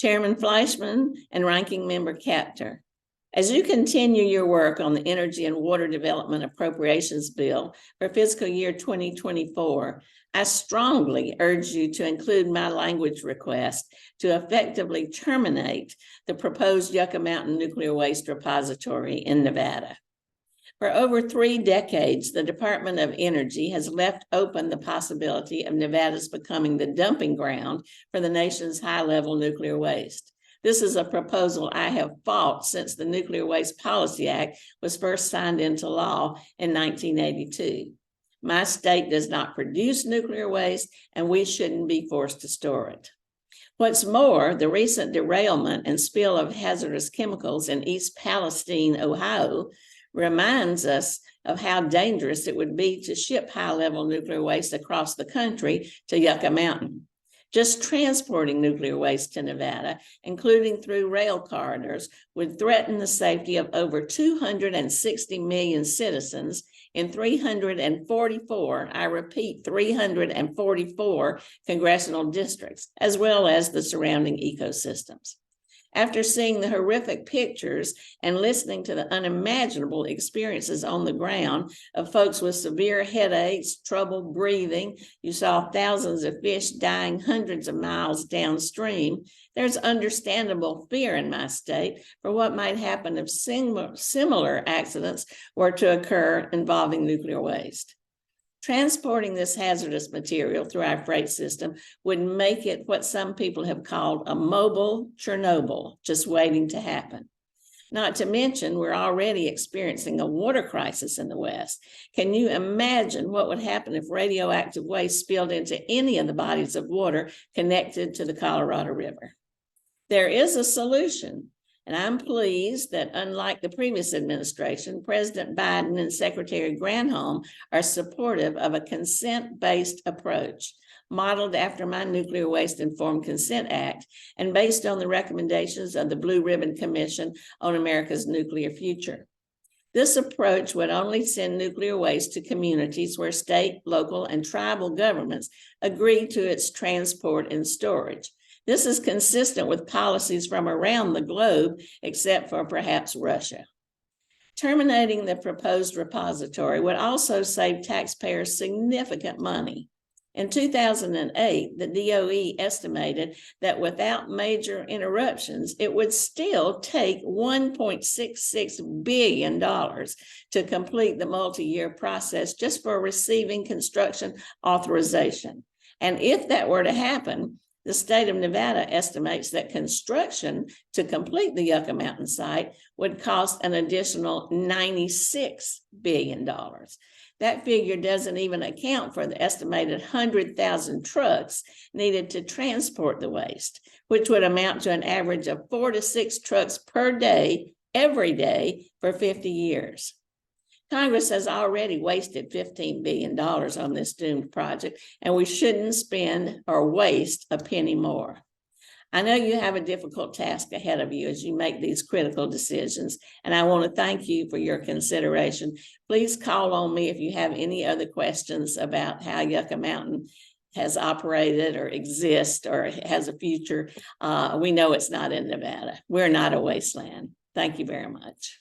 Chairman Fleischman and Ranking Member Kaptur. As you continue your work on the Energy and Water Development Appropriations Bill for fiscal year 2024, I strongly urge you to include my language request to effectively terminate the proposed Yucca Mountain Nuclear Waste Repository in Nevada. For over 3 decades, the Department of Energy has left open the possibility of Nevada's becoming the dumping ground for the nation's high-level nuclear waste. This is a proposal I have fought since the Nuclear Waste Policy Act was first signed into law in 1982. My state does not produce nuclear waste, and we shouldn't be forced to store it. What's more, the recent derailment and spill of hazardous chemicals in East Palestine, Ohio, reminds us of how dangerous it would be to ship high-level nuclear waste across the country to Yucca Mountain. Just transporting nuclear waste to Nevada, including through rail corridors, would threaten the safety of over 260 million citizens in 344, I repeat, 344 congressional districts, as well as the surrounding ecosystems. After seeing the horrific pictures and listening to the unimaginable experiences on the ground of folks with severe headaches, trouble breathing, you saw thousands of fish dying hundreds of miles downstream, there's understandable fear in my state for what might happen if similar accidents were to occur involving nuclear waste. Transporting this hazardous material through our freight system would make it what some people have called a mobile Chernobyl, just waiting to happen. Not to mention, we're already experiencing a water crisis in the West. Can you imagine what would happen if radioactive waste spilled into any of the bodies of water connected to the Colorado River? There is a solution. And I'm pleased that, unlike the previous administration, President Biden and Secretary Granholm are supportive of a consent-based approach, modeled after my Nuclear Waste Informed Consent Act and based on the recommendations of the Blue Ribbon Commission on America's Nuclear Future. This approach would only send nuclear waste to communities where state, local, and tribal governments agree to its transport and storage. This is consistent with policies from around the globe, except for perhaps Russia. Terminating the proposed repository would also save taxpayers significant money. In 2008, the DOE estimated that without major interruptions, it would still take $1.66 billion to complete the multi-year process just for receiving construction authorization. And if that were to happen, the state of Nevada estimates that construction to complete the Yucca Mountain site would cost an additional $96 billion. That figure doesn't even account for the estimated 100,000 trucks needed to transport the waste, which would amount to an average of 4 to 6 trucks per day, every day, for 50 years. Congress has already wasted $15 billion on this doomed project, and we shouldn't spend or waste a penny more. I know you have a difficult task ahead of you as you make these critical decisions, and I want to thank you for your consideration. Please call on me if you have any other questions about how Yucca Mountain has operated or exists or has a future. We know it's not in Nevada. We're not a wasteland. Thank you very much.